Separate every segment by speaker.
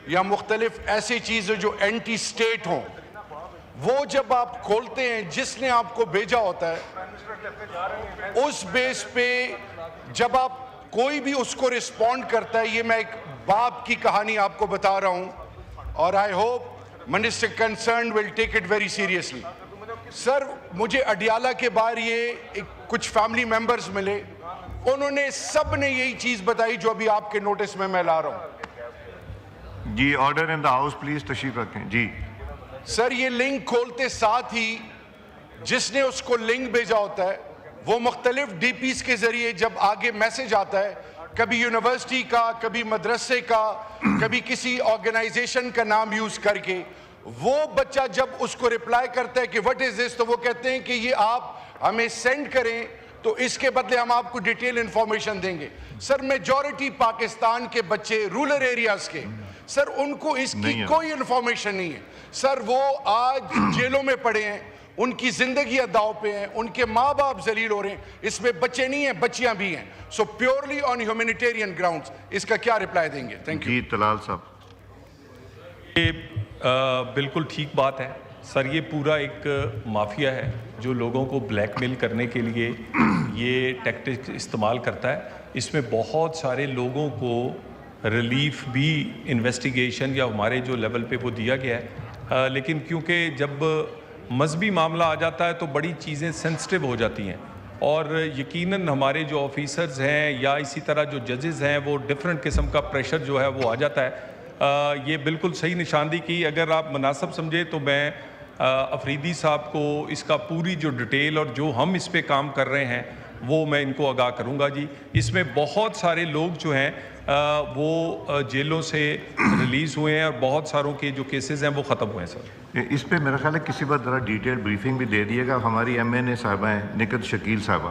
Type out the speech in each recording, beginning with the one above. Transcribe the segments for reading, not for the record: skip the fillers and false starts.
Speaker 1: یا مختلف ایسی چیزیں جو اینٹی سٹیٹ ہوں، وہ جب آپ کھولتے ہیں جس نے آپ کو بھیجا ہوتا ہے، اس بیس پہ جب آپ کوئی بھی اس کو رسپونڈ کرتا ہے، یہ میں ایک باپ کی کہانی آپ کو بتا رہا ہوں اور I hope minister concerned will take it very seriously. Sir مجھے اڈیالہ کے باہر یہ کچھ فیملی ممبرز ملے، انہوں نے سب نے یہی چیز بتائی جو ابھی آپ کے نوٹس میں لا رہا ہوں.
Speaker 2: جی order in the house please تشریف رکھیں. جی
Speaker 1: سر یہ لنک کھولتے ساتھ ہی جس نے اس کو لنک بھیجا ہوتا ہے وہ مختلف ڈی پیز کے ذریعے جب آگے میسج آتا ہے، کبھی یونیورسٹی کا، کبھی مدرسے کا، کبھی کسی آرگنائزیشن کا نام یوز کر کے، وہ بچہ جب اس کو رپلائی کرتا ہے کہ وٹ از دس، تو وہ کہتے ہیں کہ یہ آپ ہمیں سینڈ کریں تو اس کے بدلے ہم آپ کو ڈیٹیل انفارمیشن دیں گے. سر میجورٹی پاکستان کے بچے رورل ایریاز کے، سر ان کو اس کی کوئی انفارمیشن نہیں ہے. سر وہ آج جیلوں میں پڑے ہیں، ان کی زندگیاں داؤ پہ ہیں، ان کے ماں باپ ذلیل ہو رہے ہیں. اس میں بچے نہیں ہیں، بچیاں بھی ہیں. سو پیورلی آن ہیومینیٹیرین گراؤنڈز اس کا کیا رپلائی دیں گے؟ Thank you.
Speaker 2: جی طلال صاحب.
Speaker 3: بالکل ٹھیک بات ہے سر. یہ پورا ایک مافیا ہے جو لوگوں کو بلیک میل کرنے کے لیے یہ ٹیکٹک استعمال کرتا ہے. اس میں بہت سارے لوگوں کو ریلیف بھی انویسٹیگیشن یا ہمارے جو لیول پہ وہ دیا گیا ہے، لیکن کیونکہ جب مذہبی معاملہ آ جاتا ہے تو بڑی چیزیں سینسٹیو ہو جاتی ہیں، اور یقیناً ہمارے جو آفیسرز ہیں یا اسی طرح جو ججز ہیں وہ ڈیفرنٹ قسم کا پریشر جو ہے وہ آ جاتا ہے. یہ بالکل صحیح نشاندہی کی. اگر آپ مناسب سمجھے تو میں افریدی صاحب کو اس کا پوری جو ڈیٹیل اور جو ہم اس پہ کام کر رہے ہیں وہ میں ان کو آگاہ کروں گا. جی اس میں بہت سارے لوگ جو ہیں وہ جیلوں سے ریلیز ہوئے ہیں اور بہت ساروں کے جو کیسز ہیں وہ ختم ہوئے ہیں. سر
Speaker 2: اس پہ میرا خیال ہے کسی بات ذرا ڈیٹیل بریفنگ بھی دے دیے گا. ہماری ایم این اے صاحبہ ہیں نکت شکیل صاحبہ،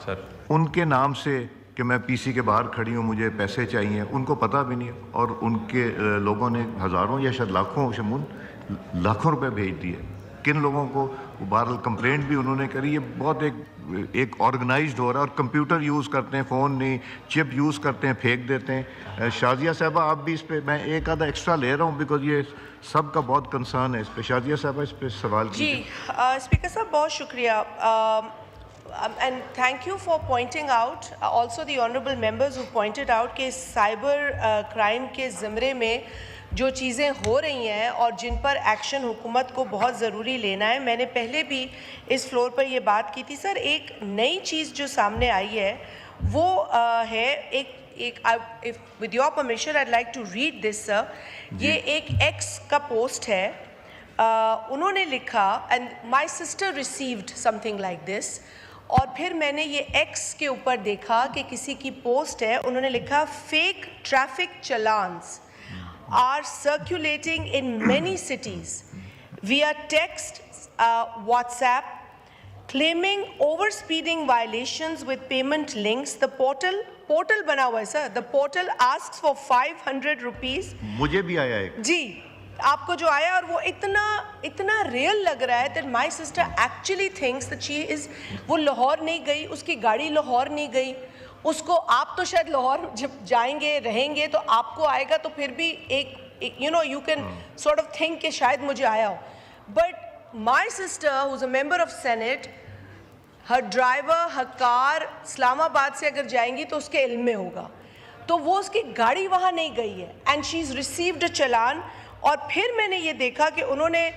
Speaker 3: سر
Speaker 2: ان کے نام سے کہ میں پی سی کے باہر کھڑی ہوں، مجھے پیسے چاہیے، ان کو پتہ بھی نہیں، اور ان کے لوگوں نے ہزاروں یا شاید لاکھوں شمول لاکھوں روپے بھیج دیے. کن لوگوں کو بہرحال کمپلینٹ بھی انہوں نے کری. یہ بہت ایک آرگنائزڈ ہو رہا ہے، اور کمپیوٹر یوز کرتے ہیں، فون نہیں، چپ یوز کرتے ہیں، پھینک دیتے ہیں. شازیہ صاحبہ آپ بھی اس پہ، میں ایک آدھا ایکسٹرا لے رہا ہوں بیکاز یہ سب کا بہت کنسرن ہے اس پہ. شازیہ صاحبہ اس پہ سوال کیجیے.
Speaker 4: جی اسپیکر صاحب بہت شکریہ. And thank you for pointing out, also the honorable members who pointed out کہ سائبر کرائم کے زمرے میں جو چیزیں ہو رہی ہیں اور جن پر ایکشن حکومت کو بہت ضروری لینا ہے. میں نے پہلے بھی اس فلور پر یہ بات کی تھی. سر ایک نئی چیز جو سامنے آئی ہے وہ ہے with your permission I'd like to read this sir. یہ ایک ایکس کا پوسٹ ہے. انہوں نے لکھا and my sister received something like this. اور پھر میں نے یہ ایکس کے اوپر دیکھا کہ کسی کی پوسٹ ہے. انہوں نے لکھا fake traffic challans are circulating in many cities via text, WhatsApp, claiming overspeeding violations with payment links. The portal بنا ہوا ہے sir. The portal asks for 500 rupees.
Speaker 2: مجھے بھی آیا ہے
Speaker 4: جی آپ کو جو آیا، اور وہ اتنا ریئل لگ رہا ہے that my sister actually thinks that she is، وہ لاہور نہیں گئی، اس کی گاڑی لاہور نہیں گئی. اس کو آپ تو شاید لاہور جب جائیں گے رہیں گے تو آپ کو آئے گا تو پھر بھی ایک you can sort of think کہ شاید مجھے آیا ہو. But my sister who's a member of Senate, her driver, her car اسلام آباد سے اگر جائیں گی تو اس کے علم میں ہوگا. تو وہ اس کی گاڑی وہاں نہیں گئی ہے and she's received a challan. اور پھر میں نے یہ دیکھا کہ انہوں نے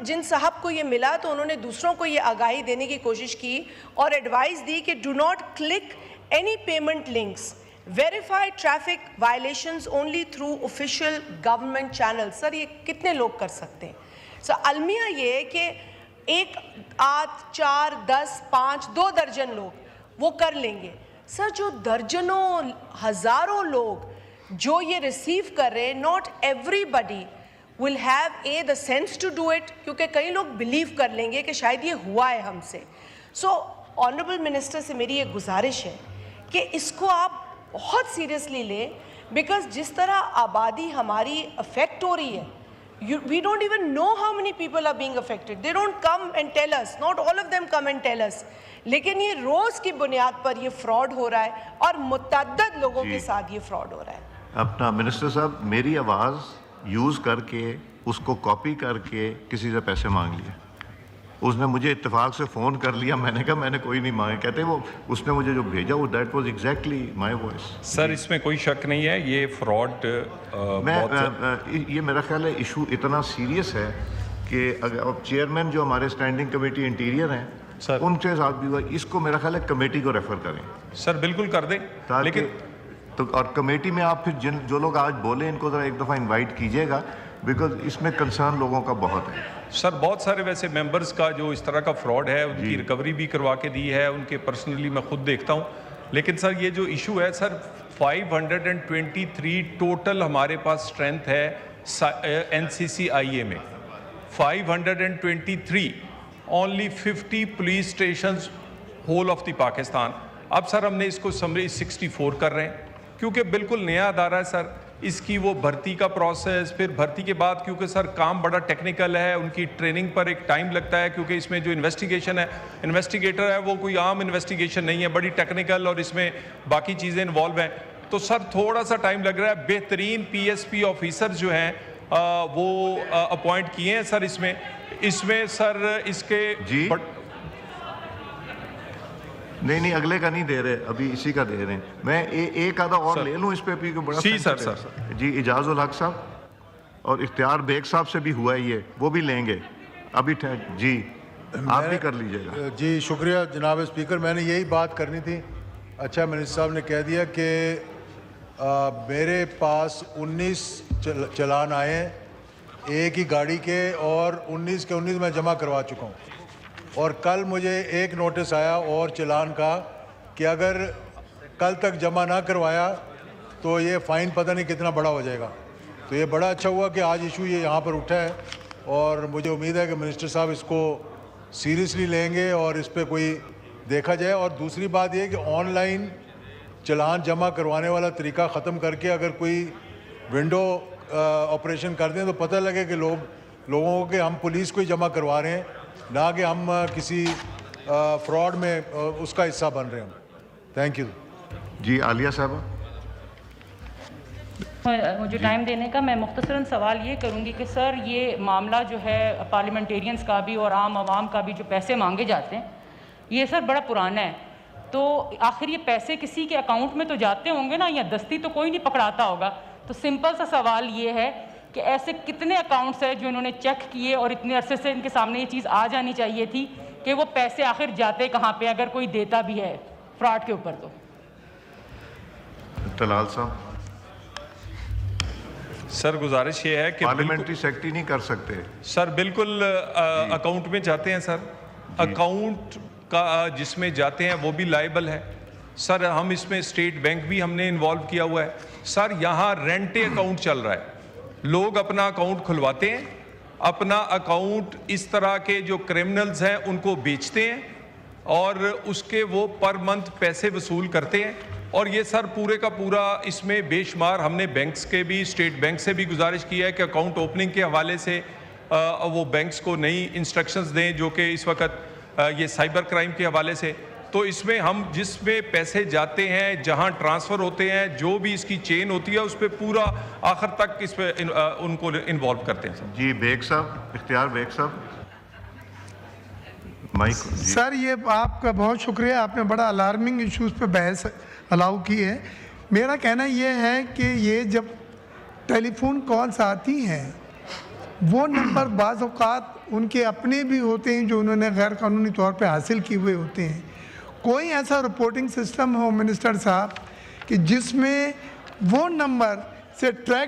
Speaker 4: جن صاحب کو یہ ملا تو انہوں نے دوسروں کو یہ آگاہی دینے کی کوشش کی اور ایڈوائز دی کہ do not click any payment links, verify traffic violations only through official government channel. Sir یہ کتنے لوگ کر سکتے ہیں؟ سر المیہ یہ کہ 1 8 4 10 5 2 درجن لوگ وہ کر لیں گے. سر جو درجنوں ہزاروں لوگ جو یہ ریسیو کر رہے ہیں، not everybody will have the sense to do it, کیونکہ کئی لوگ بلیو کر لیں گے کہ شاید یہ ہوا ہے ہم سے. سو آنریبل منسٹر سے میری یہ گزارش ہے کہ اس کو آپ بہت سیریسلی لیں، بیکاز جس طرح آبادی ہماری افیکٹ ہو رہی ہے، we don't even know how many people are being affected. They don't come and tell us. Not all of them come and tell us. لیکن یہ روز کی بنیاد پر یہ فراڈ ہو رہا ہے اور متعدد لوگوں کے ساتھ یہ فراڈ ہو رہا ہے.
Speaker 2: اپنا منسٹر صاحب میری آواز یوز کر کے اس کو کاپی کر کے کسی سے پیسے مانگ لیے. اس نے مجھے اتفاق سے فون کر لیا, میں نے کہا میں نے کوئی نہیں مانگے. کہتے وہ اس نے مجھے جو بھیجا وہ that was exactly my voice.
Speaker 3: Sir اس میں کوئی شک نہیں ہے, یہ فراڈ
Speaker 2: یہ میرا خیال ہے ایشو اتنا سیریس ہے کہ اگر چیئرمین جو ہمارے اسٹینڈنگ کمیٹی انٹیریئر ہیں
Speaker 3: سر
Speaker 2: ان کے ساتھ بھی ہوا, اس کو میرا خیال ہے کمیٹی کو ریفر کریں.
Speaker 3: سر بالکل کر دیں, لیکن
Speaker 2: تو اور کمیٹی میں آپ پھر جو لوگ آج بولے ان کو ذرا ایک دفعہ انوائٹ کیجیے گا, بیکاز اس میں کنسرن لوگوں کا بہت ہے.
Speaker 3: سر بہت سارے ویسے ممبرز کا جو اس طرح کا فراڈ ہے ان کی ریکوری بھی کروا کے دی ہے, ان کے پرسنلی میں خود دیکھتا ہوں. لیکن سر یہ جو ایشو ہے سر 523 ٹوٹل ہمارے پاس اسٹرینتھ ہے NCCIA میں, 523 only 50 police stations whole of the Pakistan. اب سر ہم نے اس کو سمری 64 کر رہے ہیں کیونکہ بالکل نیا ادارہ ہے سر. اس کی وہ بھرتی کا پروسیس, پھر بھرتی کے بعد کیونکہ سر کام بڑا ٹیکنیکل ہے, ان کی ٹریننگ پر ایک ٹائم لگتا ہے کیونکہ اس میں جو انویسٹیگیشن ہے, انویسٹیگیٹر ہے وہ کوئی عام انویسٹیگیشن نہیں ہے, بڑی ٹیکنیکل اور اس میں باقی چیزیں انوالو ہیں. تو سر تھوڑا سا ٹائم لگ رہا ہے. بہترین PSP آفیسر جو ہیں وہ اپوائنٹ کیے ہیں سر. اس میں سر اس کے
Speaker 2: جی نہیں اگلے کا نہیں دے رہے, ابھی اسی کا دے رہے ہیں. میں ایک آدھا اور لے لوں اس پہ بھی بڑا
Speaker 3: سر.
Speaker 2: جی اعجاز الحق صاحب اور اختیار بیگ صاحب سے بھی ہوا ہے یہ, وہ بھی لیں گے ابھی. جی آپ بھی کر لیجیے گا.
Speaker 5: جی شکریہ جناب اسپیکر, میں نے یہی بات کرنی تھی. اچھا منسٹر صاحب نے کہہ دیا کہ میرے پاس 19 چلان آئے ہیں ایک ہی گاڑی کے, اور 19 کے 19 میں جمع کروا چکا ہوں. اور کل مجھے ایک نوٹس آیا اور چلان کا کہ اگر کل تک جمع نہ کروایا تو یہ فائن پتہ نہیں کتنا بڑا ہو جائے گا. تو یہ بڑا اچھا ہوا کہ آج ایشو یہ یہاں پر اٹھا ہے, اور مجھے امید ہے کہ منسٹر صاحب اس کو سیریسلی لیں گے اور اس پہ کوئی دیکھا جائے. اور دوسری بات یہ کہ آن لائن چلان جمع کروانے والا طریقہ ختم کر کے اگر کوئی ونڈو آپریشن کر دیں تو پتہ لگے کہ لوگوں کو کہ ہم پولیس کو ہی جمع کروا رہے ہیں, نہ کہ ہم کسی فراڈ میں اس کا حصہ بن رہے ہیں. Thank you.
Speaker 2: جی عالیہ صاحبہ.
Speaker 6: مجھے ٹائم دینے کا, میں مختصراً سوال یہ کروں گی کہ سر یہ معاملہ جو ہے پارلیمنٹیرینز کا بھی اور عام عوام کا بھی جو پیسے مانگے جاتے ہیں یہ سر بڑا پرانا ہے. تو آخر یہ پیسے کسی کے اکاؤنٹ میں تو جاتے ہوں گے نا, یا دستی تو کوئی نہیں پکڑاتا ہوگا. تو سمپل سا سوال یہ ہے کہ ایسے کتنے اکاؤنٹس ہیں جو انہوں نے چیک کیے اور اتنے عرصے سے ان کے سامنے یہ چیز آ جانی چاہیے تھی کہ وہ پیسے آخر جاتے کہاں پہ, اگر کوئی دیتا بھی ہے فراڈ کے اوپر. تو
Speaker 2: طلال صاحب.
Speaker 3: سر گزارش یہ ہے کہ
Speaker 2: پارلیمنٹری سیکرٹری نہیں کر سکتے
Speaker 3: سر, بالکل اکاؤنٹ میں جاتے ہیں سر. اکاؤنٹ کا جس میں جاتے ہیں وہ بھی لائبل ہے سر. ہم اس میں اسٹیٹ بینک بھی ہم نے انوالو کیا ہوا ہے سر. یہاں رینٹ اکاؤنٹ چل رہا ہے, لوگ اپنا اکاؤنٹ کھلواتے ہیں, اپنا اکاؤنٹ اس طرح کے جو کرمنلز ہیں ان کو بیچتے ہیں اور اس کے وہ پر منتھ پیسے وصول کرتے ہیں. اور یہ سر پورے کا پورا اس میں بے شمار ہم نے بینکس کے بھی, اسٹیٹ بینک سے بھی گزارش کی ہے کہ اکاؤنٹ اوپننگ کے حوالے سے وہ بینکس کو نئی انسٹرکشنز دیں جو کہ اس وقت یہ سائبر کرائم کے حوالے سے. تو اس میں ہم جس میں پیسے جاتے ہیں, جہاں ٹرانسفر ہوتے ہیں, جو بھی اس کی چین ہوتی ہے اس پہ پورا آخر تک اس پہ ان کو انوالو کرتے ہیں.
Speaker 2: جی بیگ صاحب, اختیار بیگ صاحب. مائک.
Speaker 7: سر یہ آپ کا بہت شکریہ, آپ نے بڑا الارمنگ ایشوز پہ بحث الاؤ کی ہے. میرا کہنا یہ ہے کہ یہ جب ٹیلی فون کالز آتی ہیں وہ نمبر بعض اوقات ان کے اپنے بھی ہوتے ہیں جو انہوں نے غیر قانونی طور پہ حاصل کیے ہوئے ہوتے ہیں. کوئی ایسا رپورٹنگ سسٹم ہو منسٹر صاحب کہ جس میں وہ نمبر سے ٹریک